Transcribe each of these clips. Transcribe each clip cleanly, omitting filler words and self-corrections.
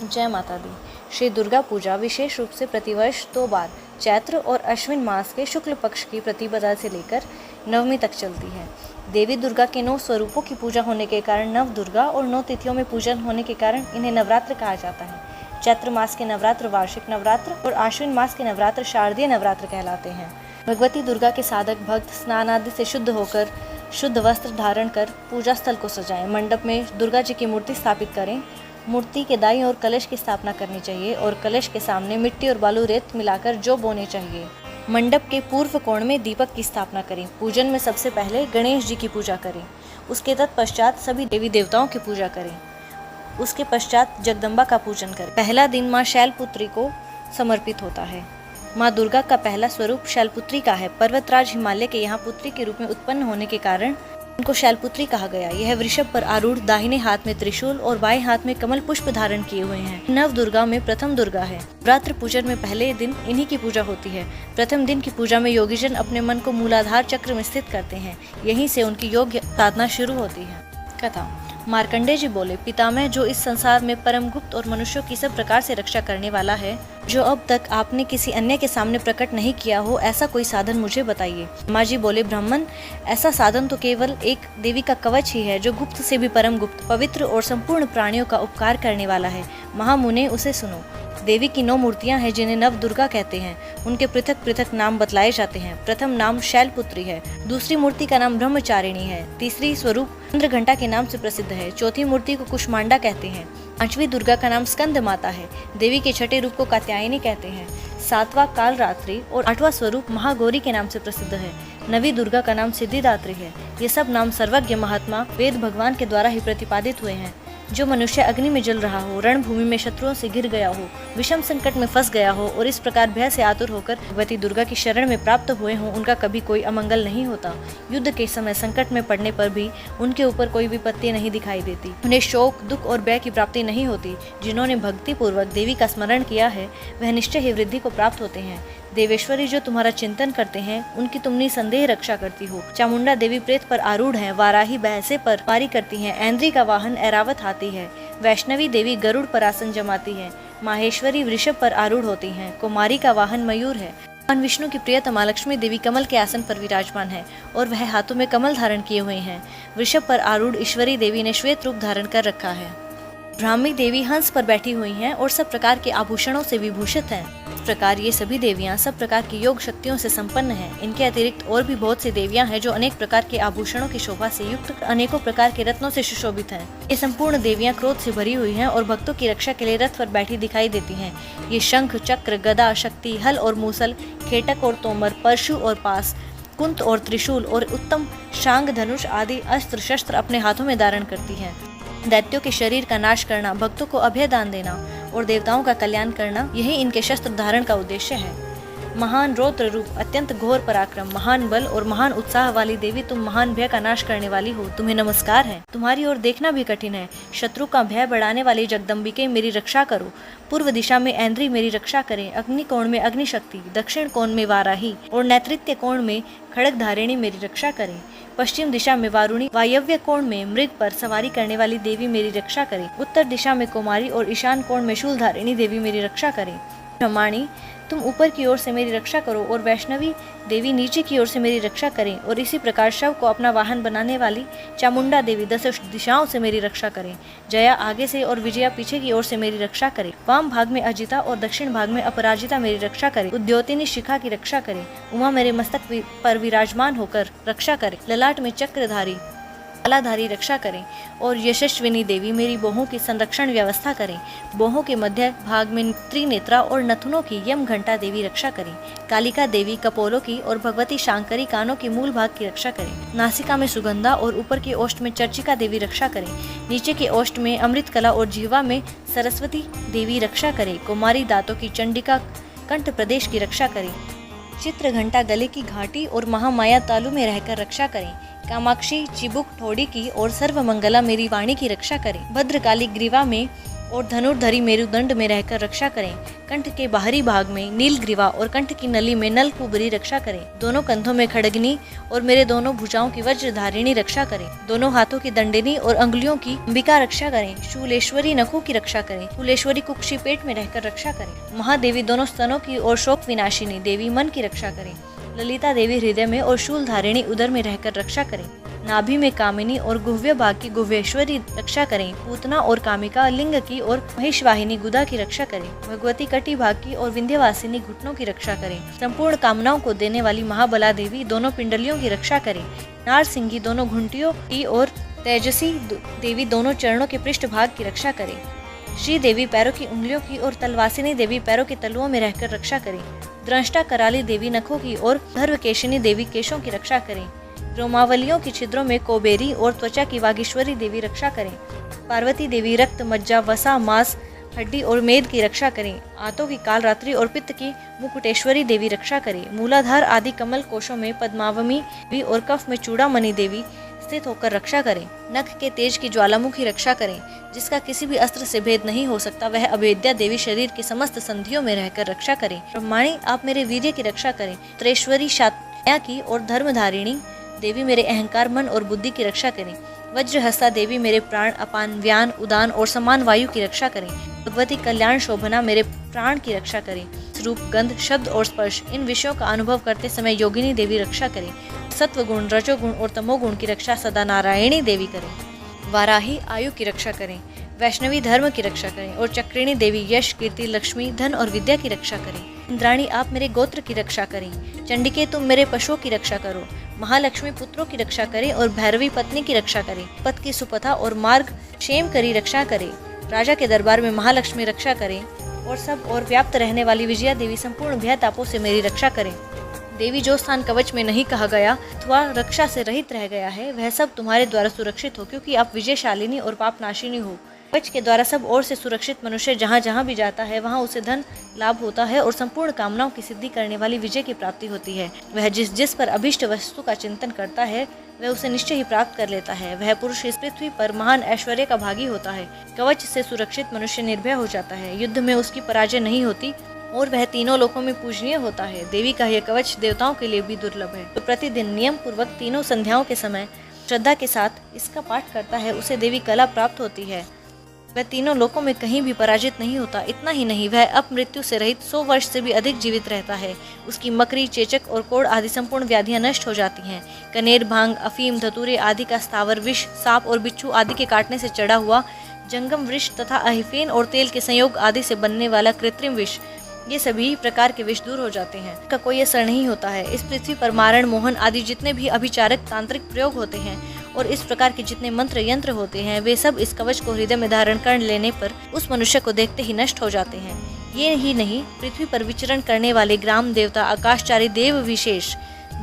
जय माता दी। श्री दुर्गा पूजा विशेष रूप से प्रतिवर्ष 2 बार चैत्र और अश्विन मास के शुक्ल पक्ष की प्रतिपदा से लेकर नवमी तक चलती है। देवी दुर्गा के 9 स्वरूपों की पूजा होने के कारण नव दुर्गा और 9 तिथियों में पूजन होने के कारण इन्हें नवरात्र कहा जाता है। चैत्र मास के नवरात्र वार्षिक नवरात्र और आश्विन मास के नवरात्र शारदीय नवरात्र कहलाते हैं। भगवती दुर्गा के साधक भक्त स्नान आदि से शुद्ध होकर शुद्ध वस्त्र धारण कर पूजा स्थल को सजाएं। मंडप में दुर्गा जी की मूर्ति स्थापित करें। मूर्ति के दाईं ओर कलश की स्थापना करनी चाहिए और कलश के सामने मिट्टी और बालू रेत मिलाकर जौ बोने चाहिए। मंडप के पूर्व कोण में दीपक की स्थापना करें। पूजन में सबसे पहले गणेश जी की पूजा करें। उसके तत्पश्चात सभी देवी देवताओं की पूजा करें। उसके पश्चात जगदम्बा का पूजन करें। पहला दिन माँ शैलपुत्री को समर्पित होता है। माँ दुर्गा का पहला स्वरूप शैलपुत्री का है। पर्वतराज हिमालय के यहाँ पुत्री के रूप में उत्पन्न होने के कारण उनको शैलपुत्री कहा गया। यह वृषभ पर आरूढ़ दाहिने हाथ में त्रिशूल और बाएं हाथ में कमल पुष्प धारण किए हुए हैं। नव दुर्गा में प्रथम दुर्गा है। नवरात्र पूजन में पहले दिन इन्हीं की पूजा होती है। प्रथम दिन की पूजा में योगीजन अपने मन को मूलाधार चक्र में स्थित करते हैं। यहीं से उनकी योग साधना शुरू होती है। कथा। मार्कंडेय जी बोले, पितामह, जो इस संसार में परम गुप्त और मनुष्यों की सब प्रकार से रक्षा करने वाला है, जो अब तक आपने किसी अन्य के सामने प्रकट नहीं किया हो, ऐसा कोई साधन मुझे बताइए। माँ जी बोले, ब्राह्मण, ऐसा साधन तो केवल एक देवी का कवच ही है, जो गुप्त से भी परम गुप्त, पवित्र और संपूर्ण प्राणियों का उपकार करने वाला है। महामुने, उसे सुनो। देवी की 9 मूर्तियां हैं जिन्हें नव दुर्गा कहते हैं। उनके पृथक पृथक नाम बतलाए जाते हैं। प्रथम नाम शैलपुत्री है। दूसरी मूर्ति का नाम ब्रह्मचारिणी है। तीसरी स्वरूप चंद्रघंटा के नाम से प्रसिद्ध है। चौथी मूर्ति को कुष्मांडा कहते हैं। 5वीं दुर्गा का नाम स्कंद माता है। देवी के छठे रूप को कात्यायनी कहते हैं। 7वां कालरात्रि और 8वां स्वरूप महागौरी के नाम से प्रसिद्ध है। 9वीं दुर्गा का नाम सिद्धिदात्री है। ये सब नाम सर्वज्ञ महात्मा वेद भगवान के द्वारा ही प्रतिपादित हुए हैं। जो मनुष्य अग्नि में जल रहा हो, रणभूमि में शत्रुओं से गिर गया हो, विषम संकट में फंस गया हो और इस प्रकार भय से आतुर होकर भगवती दुर्गा की शरण में प्राप्त हुए हों, उनका कभी कोई अमंगल नहीं होता। युद्ध के समय संकट में पड़ने पर भी उनके ऊपर कोई विपत्ति नहीं दिखाई देती। उन्हें शोक, दुख और भय की प्राप्ति नहीं होती। जिन्होंने भक्ति पूर्वक देवी का स्मरण किया है, वह निश्चय ही वृद्धि को प्राप्त होते हैं। देवेश्वरी जो तुम्हारा चिंतन करते हैं, उनकी तुम निसंदेह रक्षा करती हो। चामुंडा देवी प्रेत पर आरूढ़ है। वाराही भैंसे पर पारी करती हैं। ऐन्द्री का वाहन ऐरावत हाथी है। वैष्णवी देवी गरुड़ पर आसन जमाती है। माहेश्वरी वृषभ पर आरूढ़ होती हैं। कुमारी का वाहन मयूर है। भगवान विष्णु की प्रियतमा लक्ष्मी देवी कमल के आसन पर विराजमान है और वह हाथों में कमल धारण किए हुए हैं। वृषभ पर आरूढ़ ईश्वरी देवी ने श्वेत रूप धारण कर रखा है। ब्राह्मी देवी हंस पर बैठी हुई हैं और सब प्रकार के आभूषणों से विभूषित हैं। इस प्रकार ये सभी देवियां सब प्रकार की योग शक्तियों से संपन्न हैं। इनके अतिरिक्त और भी बहुत सी देवियां हैं जो अनेक प्रकार के आभूषणों की शोभा से युक्त अनेकों प्रकार के रत्नों से सुशोभित हैं। ये संपूर्ण देवियां क्रोध से भरी हुई हैं और भक्तों की रक्षा के लिए रथ पर बैठी दिखाई देती हैं। ये शंख, चक्र, गदा, शक्ति, हल और मूसल, खेटक और तोमर, परशु और पास, कुंत और त्रिशूल और उत्तम शांग, धनुष आदि अस्त्र शस्त्र अपने हाथों में धारण करती हैं। दैत्यों के शरीर का नाश करना, भक्तों को अभय दान देना और देवताओं का कल्याण करना, यही इनके शस्त्र धारण का उद्देश्य है। महान रौद्र रूप, अत्यंत घोर पराक्रम, महान बल और महान उत्साह वाली देवी, तुम महान भय का नाश करने वाली हो। तुम्हें नमस्कार है। तुम्हारी ओर देखना भी कठिन है। शत्रु का भय बढ़ाने वाली जगदम्बिके, मेरी रक्षा करो। पूर्व दिशा में ऐन्द्री मेरी रक्षा करें। अग्नि कोण में अग्निशक्ति, दक्षिण कोण में वाराही और नैत्रित्य कोण में खड़ग धारिणी मेरी रक्षा करें। पश्चिम दिशा में वारुणी, वायव्य कोण में मृग पर सवारी करने वाली देवी मेरी रक्षा करें। उत्तर दिशा में कुमारी और ईशान कोण में शूलधारिणी देवी मेरी रक्षा करें। ब्रह्माणी, तुम ऊपर की ओर से मेरी रक्षा करो और वैष्णवी देवी नीचे की ओर से मेरी रक्षा करें। और इसी प्रकार शव को अपना वाहन बनाने वाली चामुंडा देवी 10 दिशाओं से मेरी रक्षा करें। जया आगे से और विजया पीछे की ओर से मेरी रक्षा करें। वाम भाग में अजिता और दक्षिण भाग में अपराजिता मेरी रक्षा करें। उद्योतिनी शिखा की रक्षा करें। उमा मेरे मस्तक पर विराजमान होकर रक्षा करें। ललाट में चक्रधारी मालाधारी रक्षा करें। और यशस्विनी देवी मेरी बोहों की संरक्षण व्यवस्था करें। बोहों के मध्य भाग में त्रिनेत्रा और नथुनों की यम घंटा देवी रक्षा करें। कालिका देवी कपोलों की और भगवती शांकरी कानों की मूल भाग की रक्षा करें। नासिका में सुगंधा और ऊपर के ओष्ठ में चर्चिका देवी रक्षा करें। नीचे के ओष्ठ में अमृत कला और जिह्वा में सरस्वती देवी रक्षा करें। कुमारी दांतों की चंडिका कंठ प्रदेश की रक्षा करें। चित्र घंटा गले की घाटी और महामाया तालु में रहकर रक्षा करें। कामाक्षी चिबुक ठोड़ी की और सर्वमंगला मेरी वाणी की रक्षा करें। भद्रकाली ग्रीवा में और धनुर्धरी मेरुदंड में रहकर रक्षा करें। कंठ के बाहरी भाग में नीलग्रीवा और कंठ की नली में नलकूबरी रक्षा करें। दोनों कंधों में खड़गनी और मेरे दोनों भुजाओं की वज्रधारिणी रक्षा करें। दोनों हाथों की दंडिनी और अंगुलियों की अंबिका रक्षा करें। शूलेश्वरी नखों की रक्षा करें। कुलेश्वरी कुक्षी पेट में रहकर रक्षा करें। महादेवी दोनों स्तनों की और शोक विनाशिनी देवी मन की रक्षा करें। ललिता देवी हृदय में और शूलधारिणी उदर में रहकर रक्षा करें। नाभि में कामिनी और गुह्य भाग की गुह्येश्वरी रक्षा करें। पूतना और कामिका लिंग की और महिषवाहिनी गुदा की रक्षा करें। भगवती कटी भाग की और विंध्यवासिनी घुटनों की रक्षा करें। संपूर्ण कामनाओं को देने वाली महाबला देवी दोनों पिंडलियों की रक्षा करें। नारसिंगी दोनों घुंटियों की और तेजसी देवी दोनों चरणों के पृष्ठ भाग की रक्षा करें। श्री देवी पैरों की उंगलियों की और तलवासिनी देवी पैरों के तलुओं में रहकर रक्षा करें। द्रष्टा कराली देवी नखों की और धर्वकेशिनी देवी केशों की रक्षा करें। रोमावलियों की छिद्रों में कोबेरी और त्वचा की वागीश्वरी देवी रक्षा करें। पार्वती देवी रक्त, मज्जा, वसा, मांस, हड्डी और मेद की रक्षा करें। आंतों की कालरात्रि और पित्त की मुकुटेश्वरी देवी रक्षा करें। मूलाधार आदि कमल कोशों में पद्मावमी देवी और कफ में चूड़ामणि देवी स्थित होकर रक्षा करें। नख के तेज की ज्वालामुखी रक्षा करें। जिसका किसी भी अस्त्र से भेद नहीं हो सकता, वह अभेद्या देवी शरीर की समस्त संधियों में रहकर रक्षा करें। ब्रह्माणी आप मेरे वीर्य की रक्षा करें। त्रेश्वरी शात्या की और धर्मधारिणी देवी मेरे अहंकार, मन और बुद्धि की रक्षा करें। वज्रहस्ता देवी मेरे प्राण, अपान, व्यान, उदान और समान वायु की रक्षा करें। भगवती कल्याण शोभना मेरे प्राण की रक्षा करें। रूप, गंध, शब्द और स्पर्श इन विषयों का अनुभव करते समय योगिनी देवी रक्षा करें। सत्व गुण, रजोगुण और तमोगुण की रक्षा सदा नारायणी देवी करें। वाराही आयु की रक्षा करें। वैष्णवी धर्म की रक्षा करें। और चक्रिणी देवी यश, कीर्ति, लक्ष्मी, धन और विद्या की रक्षा करें। इंद्राणी आप मेरे गोत्र की रक्षा करें। चंडिके तुम मेरे पशुओं की रक्षा करो। महालक्ष्मी पुत्रों की रक्षा करें और भैरवी पत्नी की रक्षा करें। पथ की सुपथा और मार्ग क्षेम करी रक्षा करें। राजा के दरबार में महालक्ष्मी रक्षा करें और सब और व्याप्त रहने वाली विजया देवी संपूर्ण भय तापों से मेरी रक्षा करें। देवी जो स्थान कवच में नहीं कहा गया अथवा रक्षा से रहित रह गया है, वह सब तुम्हारे द्वारा सुरक्षित हो, क्योंकि आप विजयशालिनी और पापनाशिनी हो। कवच के द्वारा सब ओर से सुरक्षित मनुष्य जहाँ जहाँ भी जाता है वहाँ उसे धन लाभ होता है और संपूर्ण कामनाओं की सिद्धि करने वाली विजय की प्राप्ति होती है। वह जिस जिस पर अभिष्ट वस्तु का चिंतन करता है वह उसे निश्चय ही प्राप्त कर लेता है। वह पुरुष इस पृथ्वी पर महान ऐश्वर्य का भागी होता है। कवच से सुरक्षित मनुष्य निर्भय हो जाता है। युद्ध में उसकी पराजय नहीं होती और वह तीनों लोकों में पूजनीय होता है। देवी का यह कवच देवताओं के लिए भी दुर्लभ है। तो प्रतिदिन नियम पूर्वक तीनों संध्याओं के समय श्रद्धा के साथ इसका पाठ करता है, उसे देवी कला प्राप्त होती है। वह तीनों लोकों में कहीं भी पराजित नहीं होता। इतना ही नहीं, वह अपमृत्यु से रहित 100 वर्ष से भी अधिक जीवित रहता है। उसकी मकरी, चेचक और कोढ़ आदि संपूर्ण व्याधियां नष्ट हो जाती हैं। कनेर, भांग, अफीम, धतूरे आदि का स्थावर विष, सांप और बिच्छू आदि के काटने से चढ़ा हुआ जंगम विष तथा अहिफेन और तेल के संयोग आदि से बनने वाला कृत्रिम विष, ये सभी प्रकार के विष दूर हो जाते हैं। का कोई असर नहीं होता है। इस पृथ्वी पर मारण, मोहन आदि जितने भी अभिचारक तांत्रिक प्रयोग होते हैं और इस प्रकार के जितने मंत्र यंत्र होते हैं, वे सब इस कवच को हृदय में धारण कर लेने पर उस मनुष्य को देखते ही नष्ट हो जाते हैं। ये ही नहीं, पृथ्वी पर विचरण करने वाले ग्राम देवता, आकाशचारी देव विशेष,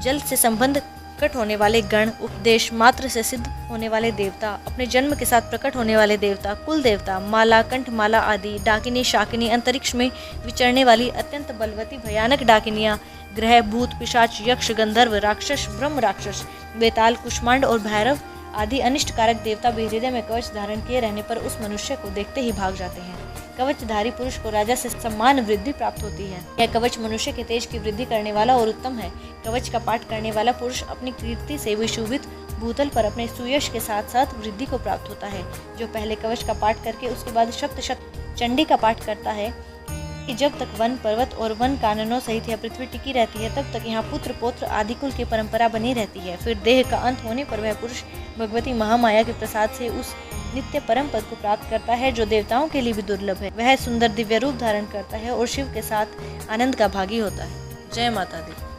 जल से संबंध प्रकट होने वाले गण, उपदेश मात्र से सिद्ध होने वाले देवता, अपने जन्म के साथ प्रकट होने वाले देवता, कुल देवता, माला, कंठमाला आदि, डाकिनी, शाकिनी, अंतरिक्ष में विचरने वाली अत्यंत बलवती भयानक डाकिनियां, ग्रह, भूत, पिशाच, यक्ष, गंधर्व, राक्षस, ब्रह्म राक्षस, बेताल, कुष्मांड और भैरव आदि अनिष्टकारक देवता भी हृदय में कवच धारण किए रहने पर उस मनुष्य को देखते ही भाग जाते हैं। कवचधारी पुरुष को राजा से सम्मान वृद्धि प्राप्त होती है। यह कवच मनुष्य के तेज की वृद्धि करने वाला और उत्तम है। कवच का पाठ करने वाला पुरुष अपनी कीर्ति से विशोभित भूतल पर अपने सुयश के साथ साथ वृद्धि को प्राप्त होता है। जो पहले कवच का पाठ करके उसके बाद शत चंडी का पाठ करता है कि जब तक वन, पर्वत और वन काननों सहित यह पृथ्वी टिकी रहती है, तब तक यहाँ पुत्र, पौत्र आदि कुल की परंपरा बनी रहती है। फिर देह का अंत होने पर वह पुरुष भगवती महामाया के प्रसाद से उस नित्य परम पद को प्राप्त करता है, जो देवताओं के लिए भी दुर्लभ है। वह सुंदर दिव्य रूप धारण करता है और शिव के साथ आनंद का भागी होता है। जय माता दी।